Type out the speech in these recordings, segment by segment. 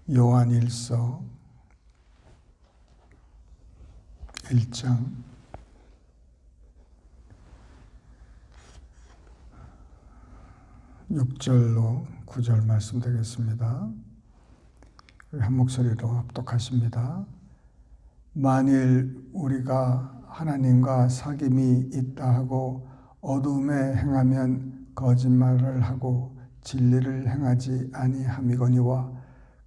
요한일서 1장 6절로 9절 말씀 되겠습니다. 한 목소리로 합독하십니다. 만일 우리가 하나님과 사귐이 있다 하고 어두움에 행하면 거짓말을 하고 진리를 행하지 아니함이거니와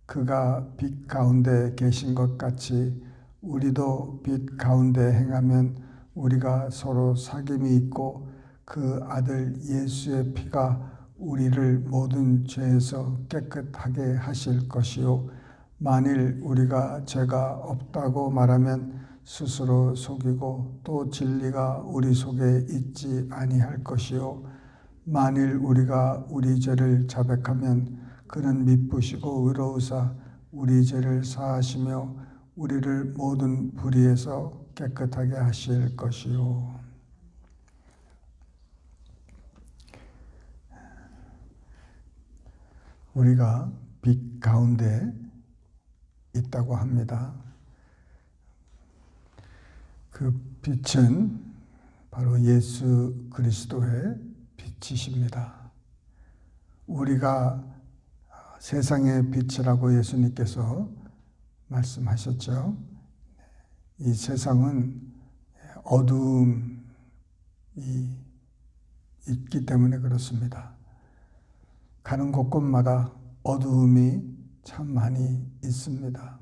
그가 빛 가운데 계신 것 같이 우리도 빛 가운데 행하면 우리가 서로 사귐이 있고 그 아들 예수의 피가 우리를 모든 죄에서 깨끗하게 하실 것이요 만일 우리가 죄가 없다고 말하면 스스로 속이고 또 진리가 우리 속에 있지 아니할 것이요 만일 우리가 우리 죄를 자백하면 그는 미쁘시고 의로우사 우리 죄를 사하시며 우리를 모든 불의에서 깨끗하게 하실 것이요. 우리가 빛 가운데 있다고 합니다. 그 빛은 바로 예수 그리스도의 빛이십니다. 우리가 세상의 빛이라고 예수님께서 말씀하셨죠. 이 세상은 어두움이 있기 때문에 그렇습니다. 가는 곳곳마다 어두움이 참 많이 있습니다.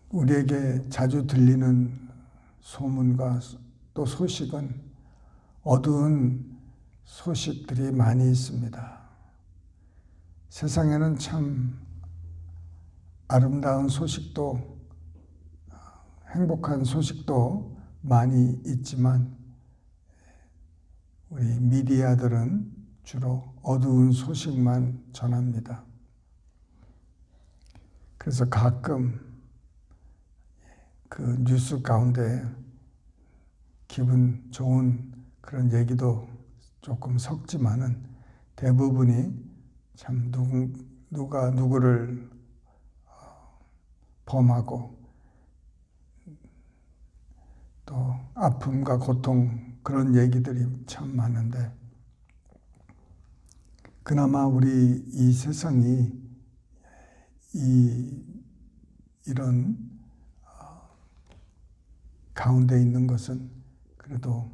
우리에게 자주 들리는 소문과 또 소식은 어두운 소식들이 많이 있습니다. 세상에는 참 아름다운 소식도 행복한 소식도 많이 있지만 우리 미디어들은 주로 어두운 소식만 전합니다. 그래서 가끔 그 뉴스 가운데 기분 좋은 그런 얘기도 조금 섞지만은 대부분이 참 누가 누구를 범하고 또 아픔과 고통 그런 얘기들이 참 많은데 그나마 우리 이 세상이 이런 가운데 있는 것은 그래도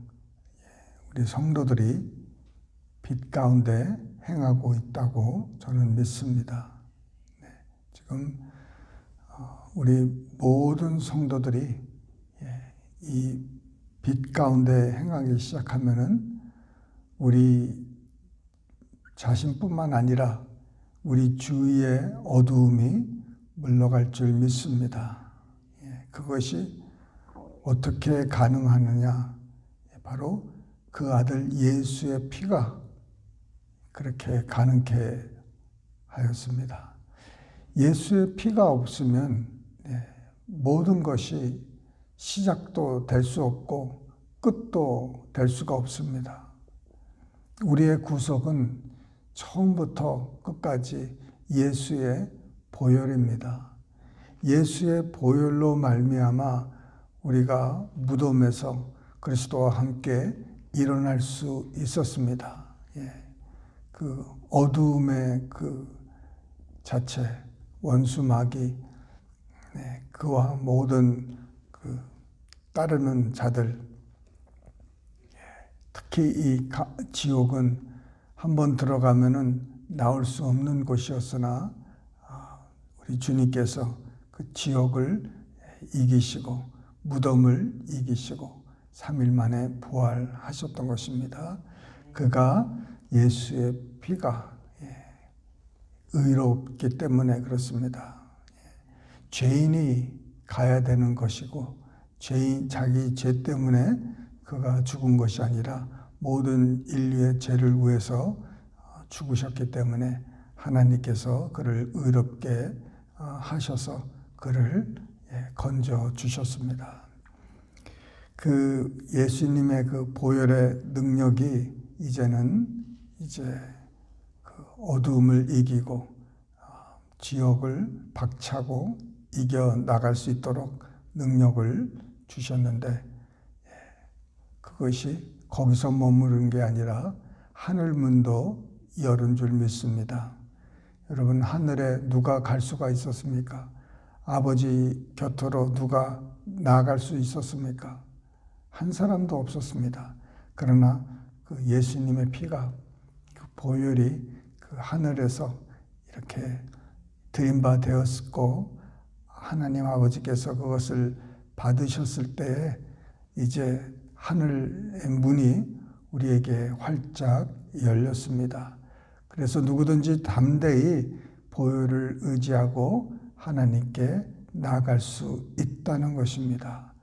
우리 성도들이 빛 가운데 행하고 있다고 저는 믿습니다. 지금 우리 모든 성도들이 이 빛 가운데 행하기 시작하면은 우리 자신뿐만 아니라 우리 주위의 어두움이 물러갈 줄 믿습니다. 그것이 어떻게 가능하느냐? 바로 그 아들 예수의 피가 그렇게 가능케 하였습니다. 예수의 피가 없으면 모든 것이 시작도 될 수 없고 끝도 될 수가 없습니다. 우리의 구속은 처음부터 끝까지 예수의 보혈입니다. 예수의 보혈로 말미암아 우리가 무덤에서 그리스도와 함께 일어날 수 있었습니다. 그 어두움의 그 자체, 원수 마귀, 그와 모든 그 따르는 자들, 특히 이 지옥은 한번 들어가면은 나올 수 없는 곳이었으나 우리 주님께서 그 지옥을 이기시고 무덤을 이기시고 3일 만에 부활하셨던 것입니다. 그가 예수의 피가 의롭기 때문에 그렇습니다. 죄인이 가야 되는 것이고 자기 죄 때문에 그가 죽은 것이 아니라 모든 인류의 죄를 위해서 죽으셨기 때문에 하나님께서 그를 의롭게 하셔서 그를 건져 주셨습니다. 그 예수님의 그 보혈의 능력이 이제 그 어두움을 이기고 지옥을 박차고 이겨 나갈 수 있도록 능력을 주셨는데 그것이 거기서 머무른 게 아니라 하늘 문도 열은 줄 믿습니다. 여러분, 하늘에 누가 갈 수가 있었습니까? 아버지 곁으로 누가 나아갈 수 있었습니까? 한 사람도 없었습니다. 그러나 그 예수님의 피가, 그 보혈이 그 하늘에서 이렇게 드린 바 되었고, 하나님 아버지께서 그것을 받으셨을 때에 이제 하늘의 문이 우리에게 활짝 열렸습니다. 그래서 누구든지 담대히 보혈을 의지하고 하나님께 나아갈 수 있다는 것입니다.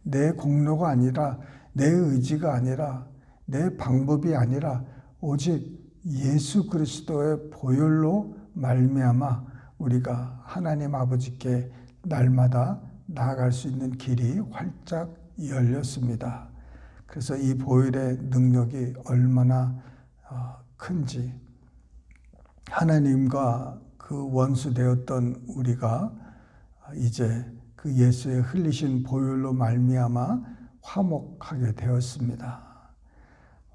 내 공로가 아니라, 내 의지가 아니라, 내 방법이 아니라 오직 예수 그리스도의 보혈로 말미암아 우리가 하나님 아버지께 날마다 나아갈 수 있는 길이 활짝 열렸습니다. 그래서 이 보혈의 능력이 얼마나 큰지, 하나님과 그 원수 되었던 우리가 이제 그 예수의 흘리신 보혈로 말미암아 화목하게 되었습니다.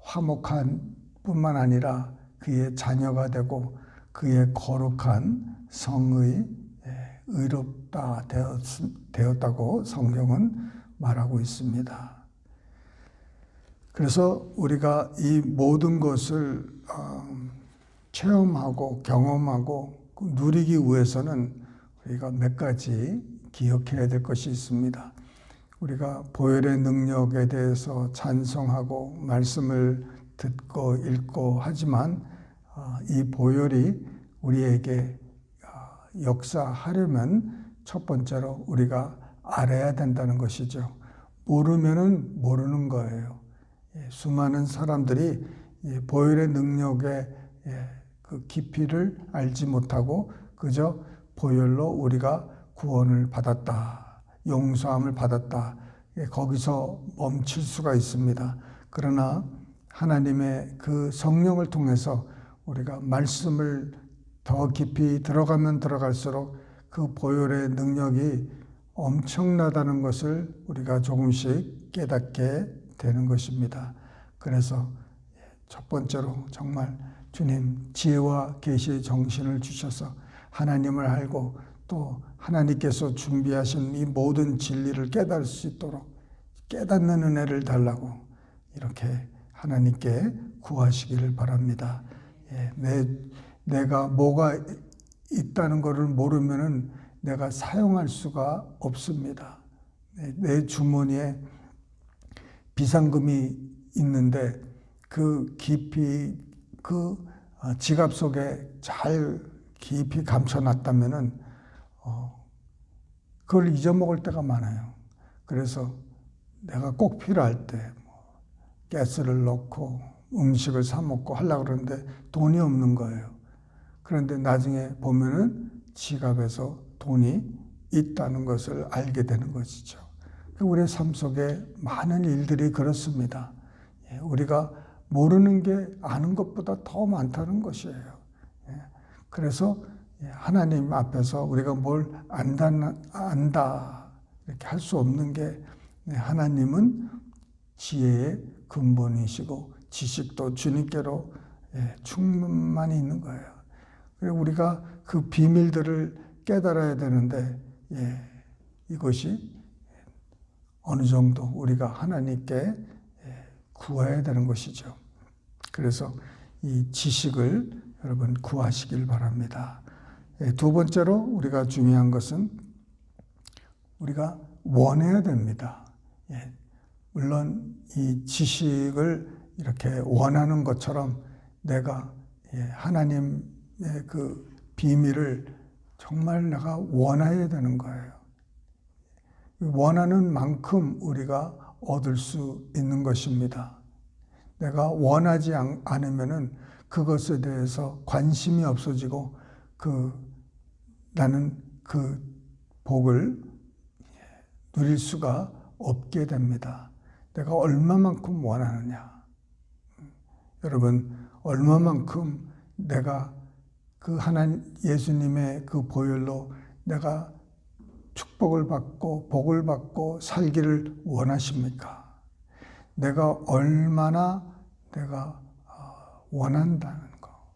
화목한 뿐만 아니라 그의 자녀가 되고 그의 거룩한 성의 의롭다 되었다고 성경은 말하고 있습니다. 그래서 우리가 이 모든 것을 체험하고 경험하고 누리기 위해서는 우리가 몇 가지 기억해야 될 것이 있습니다. 우리가 보혈의 능력에 대해서 찬송하고 말씀을 듣고 읽고 하지만 이 보혈이 우리에게 역사하려면 첫 번째로 우리가 알아야 된다는 것이죠. 모르면은 모르는 거예요. 수많은 사람들이 보혈의 능력의 그 깊이를 알지 못하고 그저 보혈로 우리가 구원을 받았다, 용서함을 받았다, 거기서 멈출 수가 있습니다. 그러나 하나님의 그 성령을 통해서 우리가 말씀을 더 깊이 들어가면 들어갈수록 그 보혈의 능력이 엄청나다는 것을 우리가 조금씩 깨닫게 되는 것입니다. 그래서 첫 번째로 정말 주님 지혜와 계시의 정신을 주셔서 하나님을 알고 또 하나님께서 준비하신 이 모든 진리를 깨달을 수 있도록 깨닫는 은혜를 달라고 이렇게 하나님께 구하시기를 바랍니다. 내가 뭐가 있다는 것을 모르면은 내가 사용할 수가 없습니다. 내 주머니에 비상금이 있는데 그 깊이 그 지갑 속에 잘 깊이 감춰놨다면은 그걸 잊어먹을 때가 많아요. 그래서 내가 꼭 필요할 때 가스를 넣고 음식을 사 먹고 하려고 그러는데 돈이 없는 거예요. 그런데 나중에 보면은 지갑에서 돈이 있다는 것을 알게 되는 것이죠. 우리의 삶 속에 많은 일들이 그렇습니다. 우리가 모르는 게 아는 것보다 더 많다는 것이에요. 그래서 하나님 앞에서 우리가 뭘 안다 이렇게 할 수 없는 게 하나님은 지혜의 근본이시고 지식도 주님께로 충만히 있는 거예요. 그리고 우리가 그 비밀들을 깨달아야 되는데 이것이 어느 정도 우리가 하나님께 구해야 되는 것이죠. 그래서 이 지식을 여러분 구하시길 바랍니다. 두 번째로 우리가 중요한 것은 우리가 원해야 됩니다. 물론 이 지식을 이렇게 원하는 것처럼 내가 하나님의 그 비밀을 정말 내가 원해야 되는 거예요. 원하는 만큼 우리가 얻을 수 있는 것입니다. 내가 원하지 않으면은 그것에 대해서 관심이 없어지고 나는 그 복을 누릴 수가 없게 됩니다. 내가 얼마만큼 원하느냐. 여러분, 얼마만큼 내가 그 하나님 예수님의 그 보혈로 내가 축복을 받고 복을 받고 살기를 원하십니까? 내가 얼마나 내가 원한다는 거,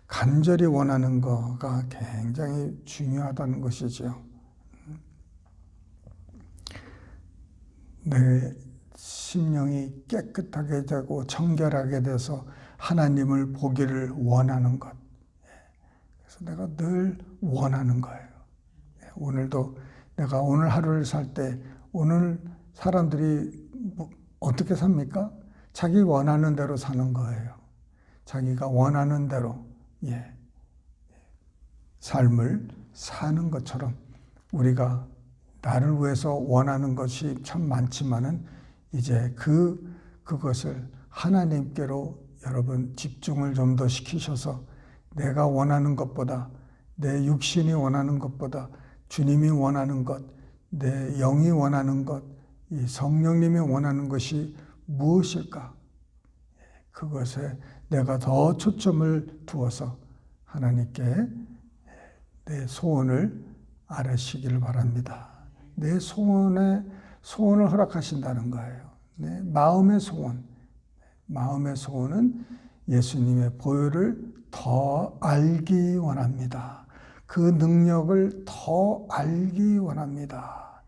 간절히 원하는 거가 굉장히 중요하다는 것이죠. 내 심령이 깨끗하게 되고 청결하게 돼서 하나님을 보기를 원하는 것. 그래서 내가 늘 원하는 거예요. 오늘도 내가 오늘 하루를 살 때 오늘 사람들이 어떻게 삽니까? 자기 원하는 대로 사는 거예요. 자기가 원하는 대로 삶을 사는 것처럼 우리가 나를 위해서 원하는 것이 참 많지만은 이제 그것을 하나님께로 여러분 집중을 좀 더 시키셔서 내가 원하는 것보다 내 육신이 원하는 것보다 주님이 원하는 것, 내 영이 원하는 것, 이 성령님이 원하는 것이 무엇일까? 그것에 내가 더 초점을 두어서 하나님께 내 소원을 아뢰시기를 바랍니다. 내 소원을 허락하신다는 거예요. 내 마음의 소원. 마음의 소원은 예수님의 보혈을 더 알기 원합니다. 그 능력을 더 알기 원합니다.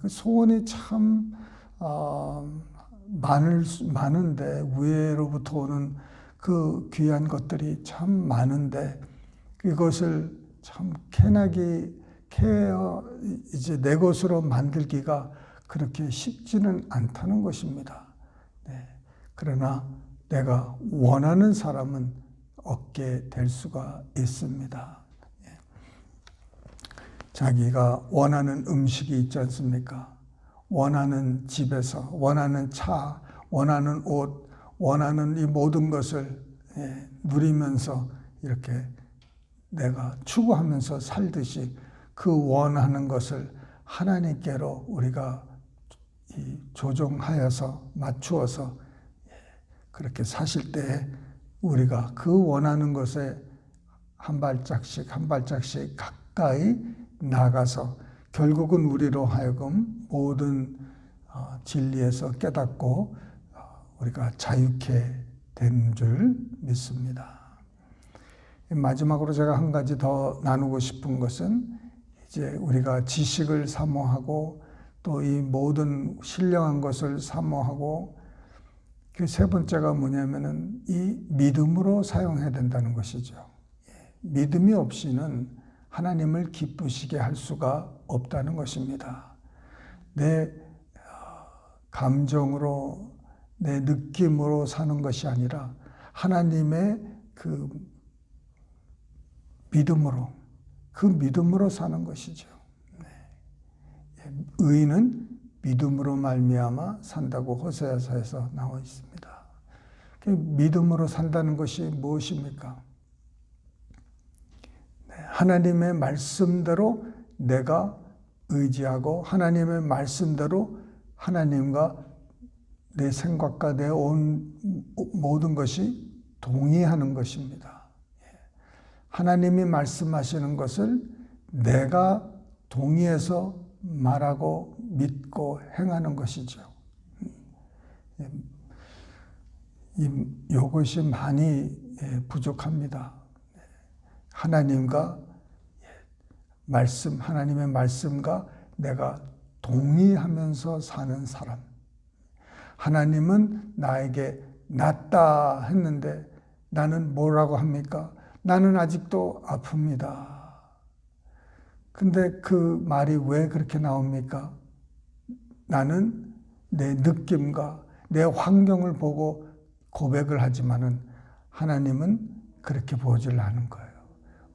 그 소원이 참 많은데 위로부터 오는 그 귀한 것들이 참 많은데 이것을 참 이제 내 것으로 만들기가 그렇게 쉽지는 않다는 것입니다. 그러나 내가 원하는 사람은 얻게 될 수가 있습니다. 자기가 원하는 음식이 있지 않습니까? 원하는 집에서, 원하는 차, 원하는 옷, 원하는 이 모든 것을 누리면서 이렇게 내가 추구하면서 살듯이 그 원하는 것을 하나님께로 우리가 조정하여서 맞추어서 그렇게 사실 때 우리가 그 원하는 것에 한 발짝씩 가까이 나가서 결국은 우리로 하여금 모든 진리에서 깨닫고 우리가 자유케 된 줄 믿습니다. 마지막으로 제가 한 가지 더 나누고 싶은 것은 이제 우리가 지식을 사모하고 또 이 모든 신령한 것을 사모하고 그 세 번째가 뭐냐면은 이 믿음으로 사용해야 된다는 것이죠. 믿음이 없이는 하나님을 기쁘시게 할 수가 없다는 것입니다. 내 감정으로 내 느낌으로 사는 것이 아니라 하나님의 그 믿음으로 사는 것이죠. 의인은 믿음으로 말미암아 산다고 호세아서에서 나와 있습니다. 믿음으로 산다는 것이 무엇입니까? 하나님의 말씀대로 내가 의지하고 하나님의 말씀대로 하나님과 내 생각과 내 온 모든 것이 동의하는 것입니다. 하나님이 말씀하시는 것을 내가 동의해서 말하고 믿고 행하는 것이죠. 이것이 많이 부족합니다. 하나님의 말씀과 내가 동의하면서 사는 사람. 하나님은 나에게 낫다 했는데 나는 뭐라고 합니까? 나는 아직도 아픕니다. 근데 그 말이 왜 그렇게 나옵니까? 나는 내 느낌과 내 환경을 보고 고백을 하지만은 하나님은 그렇게 보질 않은 거예요.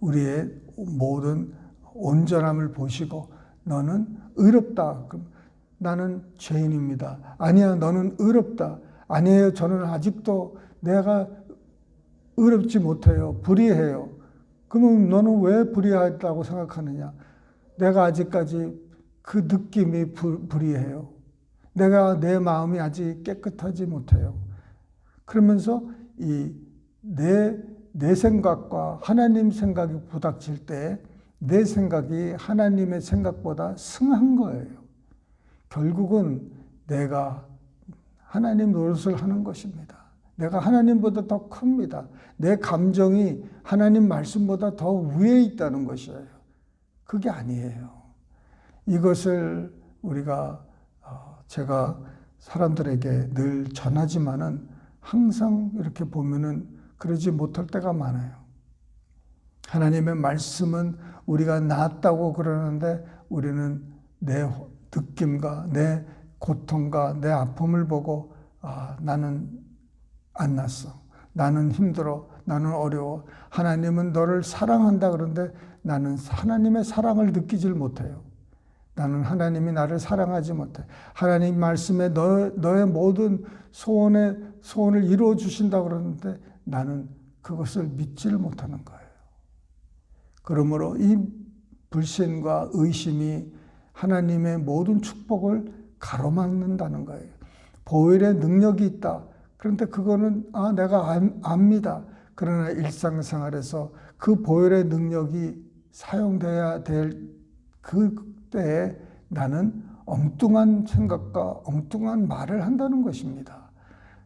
우리의 모든 온전함을 보시고 너는 의롭다. 그럼 나는 죄인입니다. 아니야, 너는 의롭다. 아니에요, 저는 아직도 내가 의롭지 못해요. 불의해요. 그러면 너는 왜 불의하다고 생각하느냐? 내가 아직까지 그 느낌이 불의해요. 내 마음이 아직 깨끗하지 못해요. 그러면서 내 내 생각과 하나님 생각이 부닥칠 때 내 생각이 하나님의 생각보다 승한 거예요. 결국은 내가 하나님 노릇을 하는 것입니다. 내가 하나님보다 더 큽니다. 내 감정이 하나님 말씀보다 더 위에 있다는 것이에요. 그게 아니에요. 이것을 우리가 제가 사람들에게 늘 전하지만은 항상 이렇게 보면은 그러지 못할 때가 많아요. 하나님의 말씀은 우리가 낫다고 그러는데 우리는 내 느낌과 내 고통과 내 아픔을 보고 나는 안 낫어. 나는 힘들어. 나는 어려워. 하나님은 너를 사랑한다 그러는데 나는 하나님의 사랑을 느끼질 못해요. 나는 하나님이 나를 사랑하지 못해. 하나님 말씀에 너의 모든 소원을 이루어 주신다 그러는데 나는 그것을 믿지를 못하는 거예요. 그러므로 이 불신과 의심이 하나님의 모든 축복을 가로막는다는 거예요. 보혈의 능력이 있다. 그런데 그거는 내가 압니다. 그러나 일상생활에서 그 보혈의 능력이 사용돼야 될 그때에 나는 엉뚱한 생각과 엉뚱한 말을 한다는 것입니다.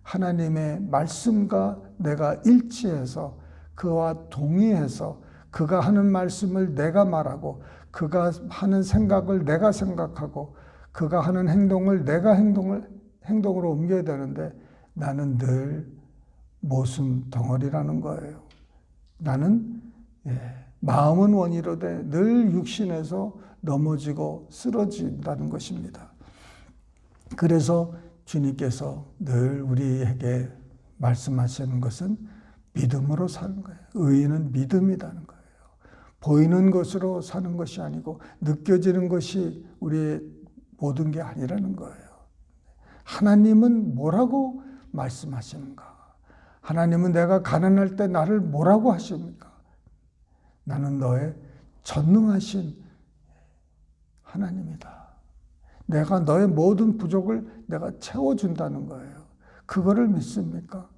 하나님의 말씀과 내가 일치해서 그와 동의해서 그가 하는 말씀을 내가 말하고 그가 하는 생각을 내가 생각하고 그가 하는 행동을 내가 행동으로 옮겨야 되는데 나는 늘 모순 덩어리라는 거예요. 나는 마음은 원이로되 늘 육신에서 넘어지고 쓰러진다는 것입니다. 그래서 주님께서 늘 우리에게 말씀하시는 것은 믿음으로 사는 거예요. 의인은 믿음이라는 거예요. 보이는 것으로 사는 것이 아니고 느껴지는 것이 우리의 모든 게 아니라는 거예요. 하나님은 뭐라고 말씀하시는가? 하나님은 내가 가난할 때 나를 뭐라고 하십니까? 나는 너의 전능하신 하나님이다. 내가 너의 모든 부족을 내가 채워준다는 거예요. 그거를 믿습니까?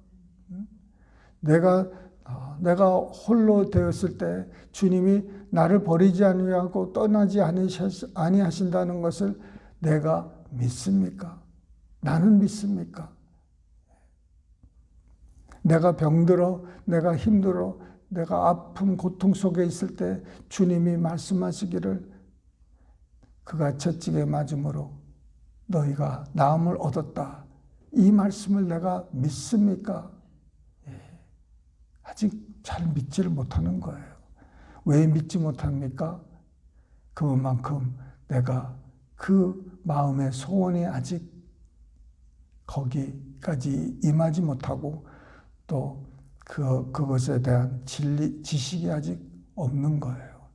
내가 홀로 되었을 때 주님이 나를 버리지 아니하고 떠나지 아니하신다는 것을 내가 믿습니까? 나는 믿습니까? 내가 병들어, 내가 힘들어, 내가 아픔, 고통 속에 있을 때 주님이 말씀하시기를 그가 채찍에 맞음으로 너희가 나음을 얻었다. 이 말씀을 내가 믿습니까? 아직 잘 믿지를 못하는 거예요. 왜 믿지 못합니까? 그만큼 내가 그 마음의 소원이 아직 거기까지 임하지 못하고 또 그것에 대한 지식이 아직 없는 거예요.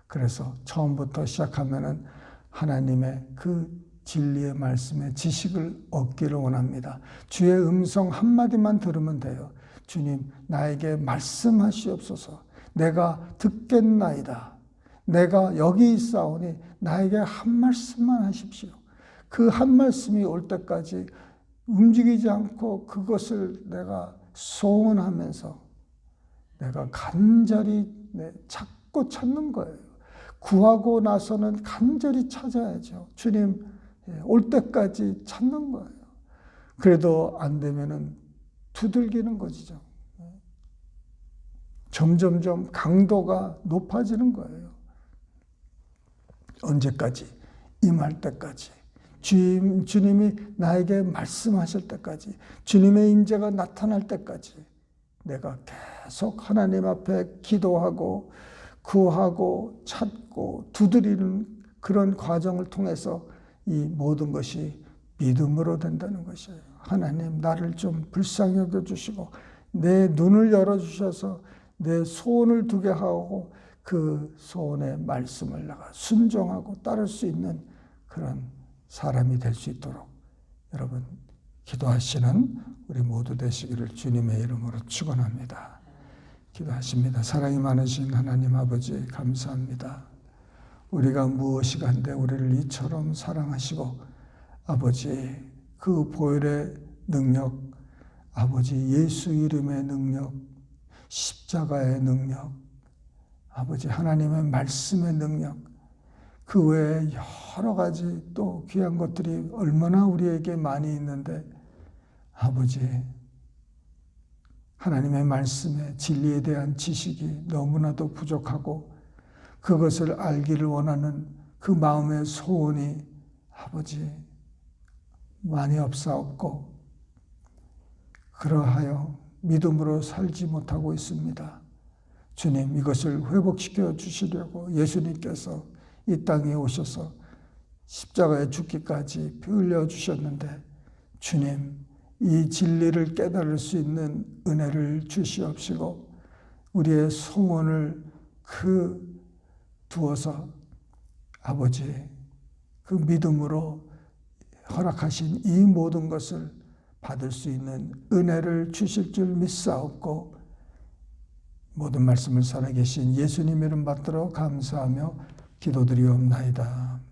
그래서 처음부터 시작하면은 하나님의 그 진리의 말씀의 지식을 얻기를 원합니다. 주의 음성 한마디만 들으면 돼요. 주님, 나에게 말씀하시옵소서. 내가 듣겠나이다. 내가 여기 있사오니 나에게 한 말씀만 하십시오. 그 한 말씀이 올 때까지 움직이지 않고 그것을 내가 소원하면서 내가 간절히 찾고 찾는 거예요. 구하고 나서는 간절히 찾아야죠. 주님, 올 때까지 찾는 거예요. 그래도 안 되면은 두들기는 것이죠. 점점점 강도가 높아지는 거예요. 언제까지? 임할 때까지. 주님이 나에게 말씀하실 때까지. 주님의 임재가 나타날 때까지. 내가 계속 하나님 앞에 기도하고 구하고 찾고 두드리는 그런 과정을 통해서 이 모든 것이 믿음으로 된다는 것이에요. 하나님, 나를 좀 불쌍히 여겨주시고 내 눈을 열어주셔서 내 소원을 두게 하고 그 소원의 말씀을 내가 순종하고 따를 수 있는 그런 사람이 될 수 있도록 여러분 기도하시는 우리 모두 되시기를 주님의 이름으로 축원합니다. 기도하십니다. 사랑이 많으신 하나님 아버지 감사합니다. 우리가 무엇이 간데 우리를 이처럼 사랑하시고 아버지 그 보혈의 능력, 아버지 예수 이름의 능력, 십자가의 능력, 아버지 하나님의 말씀의 능력, 그 외에 여러 가지 또 귀한 것들이 얼마나 우리에게 많이 있는데 아버지 하나님의 말씀의 진리에 대한 지식이 너무나도 부족하고 그것을 알기를 원하는 그 마음의 소원이 아버지 많이 없사옵고 그러하여 믿음으로 살지 못하고 있습니다. 주님, 이것을 회복시켜 주시려고 예수님께서 이 땅에 오셔서 십자가에 죽기까지 피 흘려 주셨는데 주님, 이 진리를 깨달을 수 있는 은혜를 주시옵시고 우리의 소원을 두어서 아버지 그 믿음으로 허락하신 이 모든 것을 받을 수 있는 은혜를 주실 줄 믿사옵고 모든 말씀을 살아계신 예수님 이름 받들어 감사하며 기도드리옵나이다.